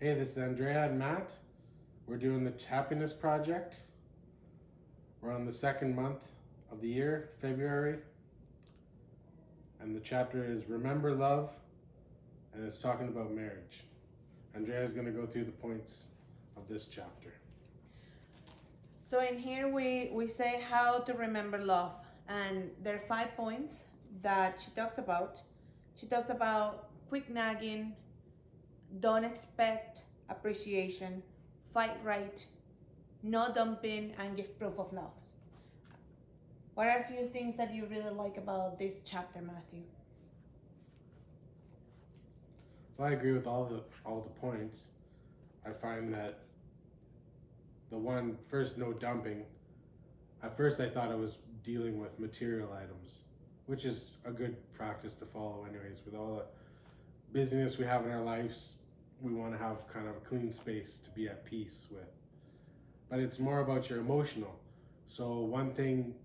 Hey, this is Andrea and Matt. We're doing the Happiness Project. We're on the second month of the year, February. And the chapter is Remember Love, and it's talking about marriage. Andrea is going to go through the points of this chapter. So in here we say how to remember love, and there are 5 points that she talks about. She talks about quick nagging, don't expect appreciation, fight right, no dumping, and give proof of love. What are a few things that you really like about this chapter, Matthew? Well, I agree with all the points. I find that the one first, no dumping. At first, I thought it was dealing with material items, which is a good practice to follow, anyways. With all the busyness we have in our lives, we want to have kind of a clean space to be at peace with. But it's more about your emotional. So one thing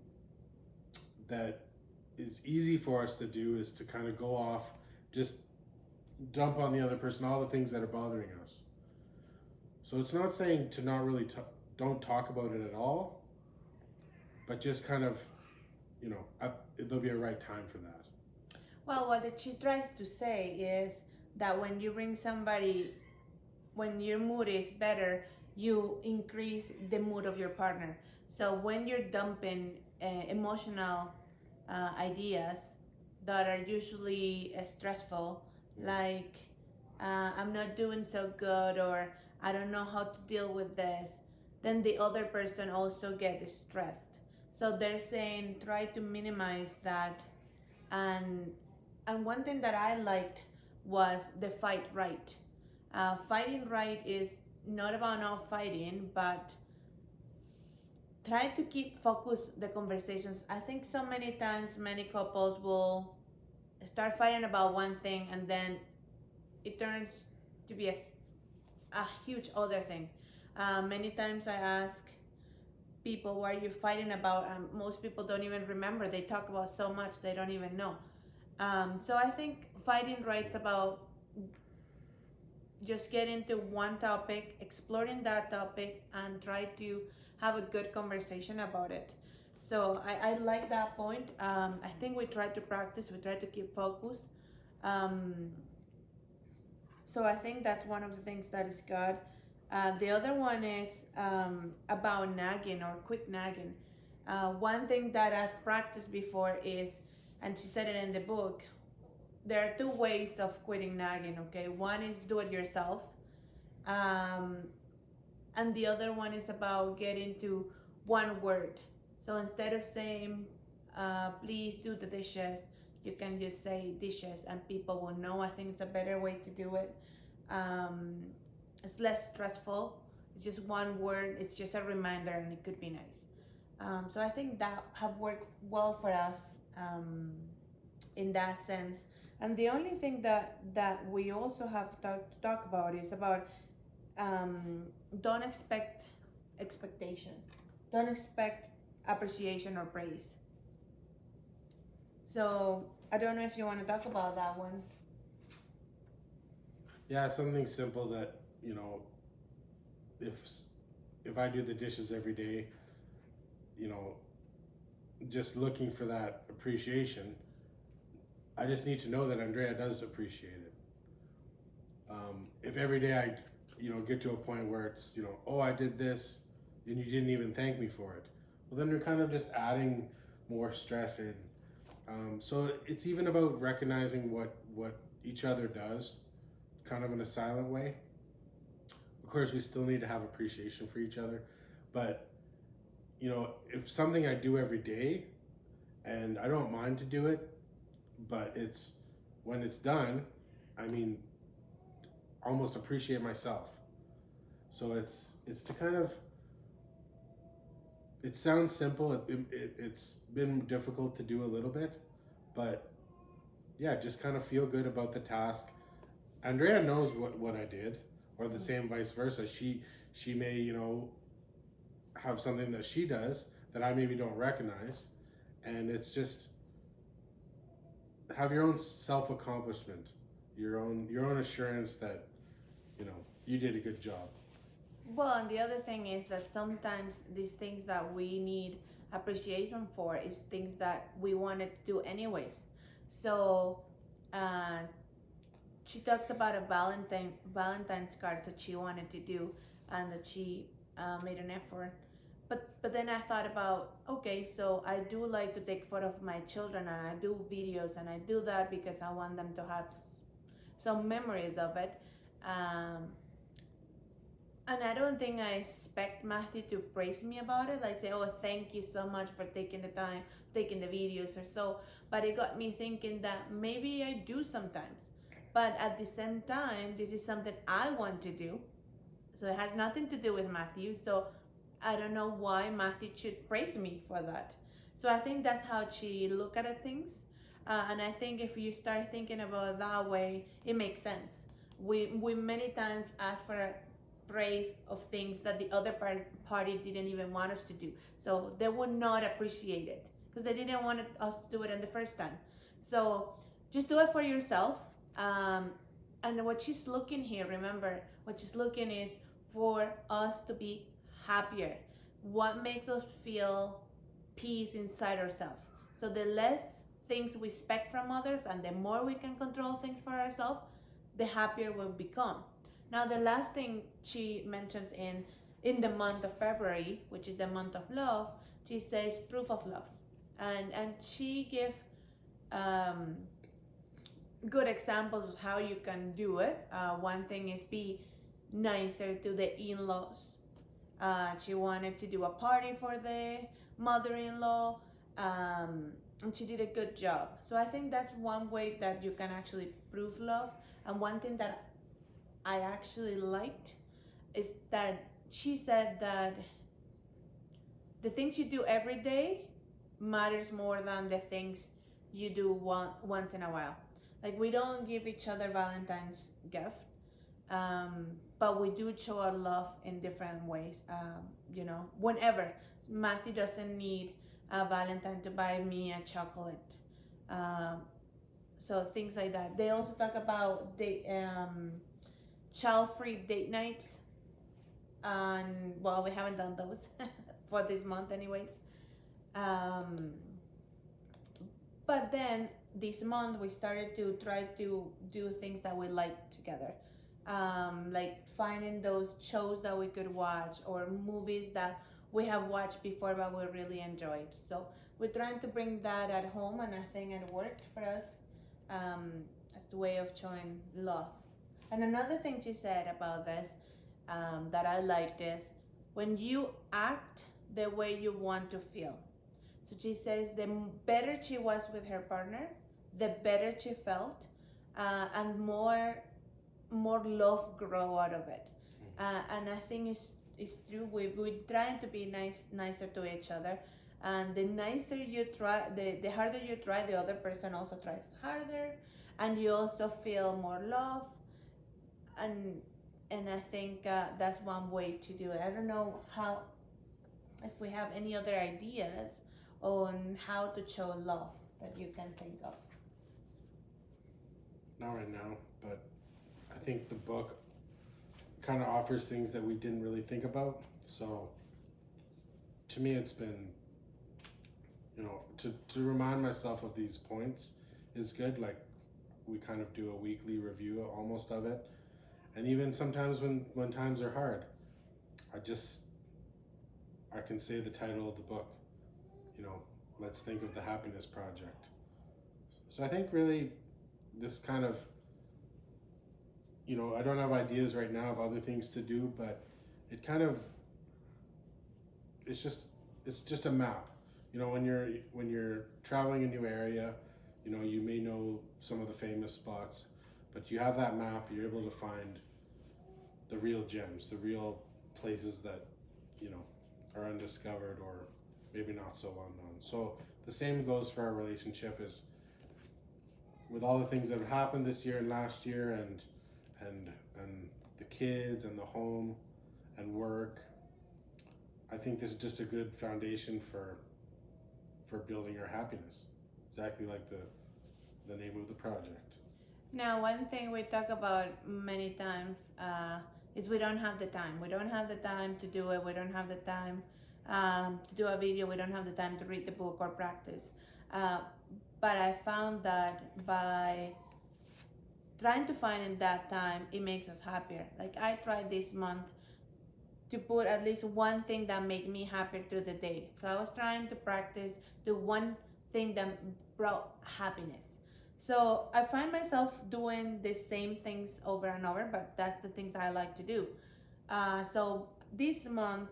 that is easy for us to do is to kind of go off, just dump on the other person all the things that are bothering us. So it's not saying to not really don't talk about it at all, but just kind of, there'll be a right time for that. Well, what she tries to say is that when you bring somebody, when your mood is better, you increase the mood of your partner. So when you're dumping emotional ideas that are usually stressful, like I'm not doing so good, or I don't know how to deal with this, then the other person also gets stressed. So they're saying try to minimize that. And one thing that I liked was the fight right. Fighting right is not about not fighting, but try to keep focus the conversations. I think so many times many couples will start fighting about one thing, and then it turns to be a huge other thing. Many times I ask people, what are you fighting about? Most people don't even remember. They talk about so much they don't even know. So I think fighting right's about just get into one topic, exploring that topic, and try to have a good conversation about it. So I like that point. I think we try to practice, we try to keep focus. So I think that's one of the things that is good. The other one is about nagging or quick nagging. One thing that I've practiced before is, and she said it in the book, there are 2 ways of quitting nagging, okay? One is do it yourself. And the other one is about getting to one word. So instead of saying, please do the dishes, you can just say dishes and people will know. I think it's a better way to do it. It's less stressful. It's just one word. It's just a reminder, and it could be nice. So I think that have worked well for us in that sense. And the only thing that we also have to talk about is about don't expect expectation. Don't expect appreciation or praise. So I don't know if you want to talk about that one. Yeah, something simple that, if I do the dishes every day, just looking for that appreciation, I just need to know that Andrea does appreciate it. If every day I, get to a point where it's, oh, I did this and you didn't even thank me for it, well, then you're kind of just adding more stress in. So it's even about recognizing what each other does, kind of in a silent way. Of course, we still need to have appreciation for each other, but if something I do every day, and I don't mind to do it, but it's when it's done, almost appreciate myself. So it's to kind of, it sounds simple. It's been difficult to do a little bit, but yeah, just kind of feel good about the task. Andrea knows what I did, or the same vice versa. She may, have something that she does that I maybe don't recognize, and it's just have your own self accomplishment, your own assurance that you did a good job. Well, and the other thing is that sometimes these things that we need appreciation for is things that we wanted to do anyways. So, uh, she talks about a Valentine's cards that she wanted to do, and that she made an effort. But then I thought about, okay, so I do like to take photo of my children, and I do videos, and I do that because I want them to have some memories of it. Um, and I don't think I expect Matthew to praise me about it, like say, oh, thank you so much for taking the time, taking the videos or so. But it got me thinking that maybe I do sometimes. But at the same time, this is something I want to do. So it has nothing to do with Matthew. So I don't know why Matthew should praise me for that. So I think that's how she look at things. And I think if you start thinking about it that way, it makes sense. We many times ask for praise of things that the other party didn't even want us to do. So they would not appreciate it because they didn't want us to do it in the first time. So just do it for yourself. And what she's looking here, remember, what she's looking is for us to be happier. What makes us feel peace inside ourselves. So the less things we expect from others and the more we can control things for ourselves, the happier we'll become. Now the last thing she mentions in the month of February, which is the month of love, she says proof of love. And she gave good examples of how you can do it. One thing is be nicer to the in-laws. She wanted to do a party for the mother-in-law, and she did a good job. So I think that's one way that you can actually prove love. And one thing that I actually liked is that she said that the things you do every day matters more than the things you do once in a while. Like we don't give each other Valentine's gift, but we do show our love in different ways. Whenever Matthew doesn't need a Valentine to buy me a chocolate, so things like that. They also talk about the child-free date nights, and well, we haven't done those for this month, anyways. But then this month we started to try to do things that we like together, like finding those shows that we could watch or movies that we have watched before but we really enjoyed. So we're trying to bring that at home, and I think it worked for us as a way of showing love. And another thing she said about this that I liked is when you act the way you want to feel. So she says the better she was with her partner, the better she felt, and more love grow out of it. And I think it's true. We're trying to be nicer to each other, and the nicer you try, the harder you try, the other person also tries harder, and you also feel more love. And I think that's one way to do it. I don't know if we have any other ideas on how to show love that you can think of. Not right now, but I think the book kind of offers things that we didn't really think about. So to me, it's been, to remind myself of these points is good. Like we kind of do a weekly review almost of it. And even sometimes when times are hard, I can say the title of the book, let's think of the happiness project. So I think really this kind of, I don't have ideas right now of other things to do, but it kind of, it's just a map. When you're traveling a new area, you may know some of the famous spots, but you have that map, you're able to find the real gems, the real places that, are undiscovered or maybe not so well known. So the same goes for our relationship, is with all the things that have happened this year and last year and the kids and the home and work. I think this is just a good foundation for building our happiness. Exactly like the name of the project. Now, one thing we talk about many times is we don't have the time. We don't have the time to do it. We don't have the time to do a video. We don't have the time to read the book or practice. But I found that by trying to find in that time, it makes us happier. Like I tried this month to put at least one thing that made me happier through the day. So I was trying to practice the one thing that brought happiness. So I find myself doing the same things over and over, but that's the things I like to do. So this month,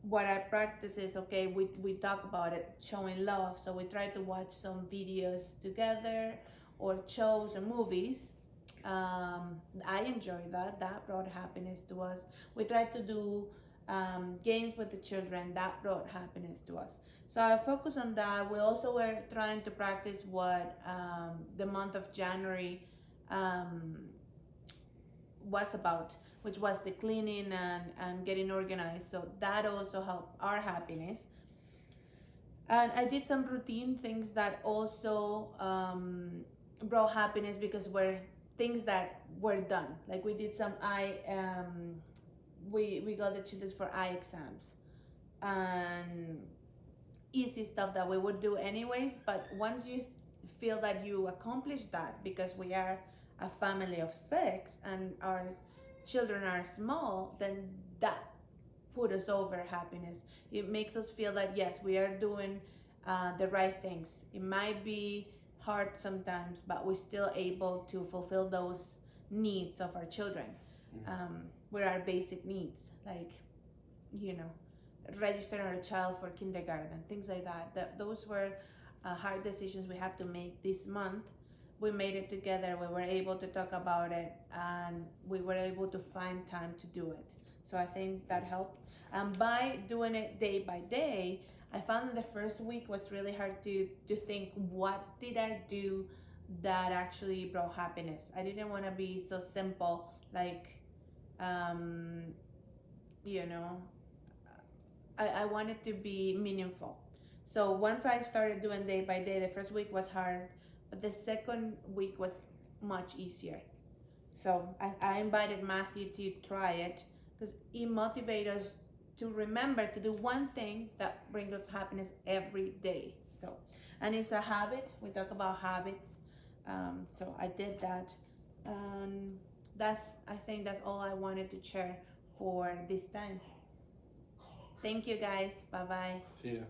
what I practice is, okay, we talk about it, showing love. So we try to watch some videos together or shows or movies. I enjoy that. That brought happiness to us. We try to do games with the children. That brought happiness to us. So I focus on that. We also were trying to practice what the month of January was about, which was the cleaning and getting organized. So that also helped our happiness. And I did some routine things that also brought happiness because were things that were done. Like we did some we got the children for eye exams and easy stuff that we would do anyways. But once you feel that you accomplished that, because we are a family of 6 and our children are small, then that put us over happiness. It makes us feel that yes, we are doing the right things. It might be hard sometimes, but we're still able to fulfill those needs of our children. With our basic needs, like, you know, registering our child for kindergarten, things like that. Those were hard decisions we have to make this month. We made it together. We were able to talk about it, and we were able to find time to do it. So I think that helped. And by doing it day by day, I found that the first week was really hard to think, what did I do that actually brought happiness? I didn't want to be so simple, like, you know, I wanted to be meaningful. So once I started doing day by day, the first week was hard, but the second week was much easier. So I invited Matthew to try it because it motivates us to remember to do one thing that brings us happiness every day. So, and it's a habit. We talk about habits. So I did that. I think that's all I wanted to share for this time. Thank you guys. Bye bye. See ya.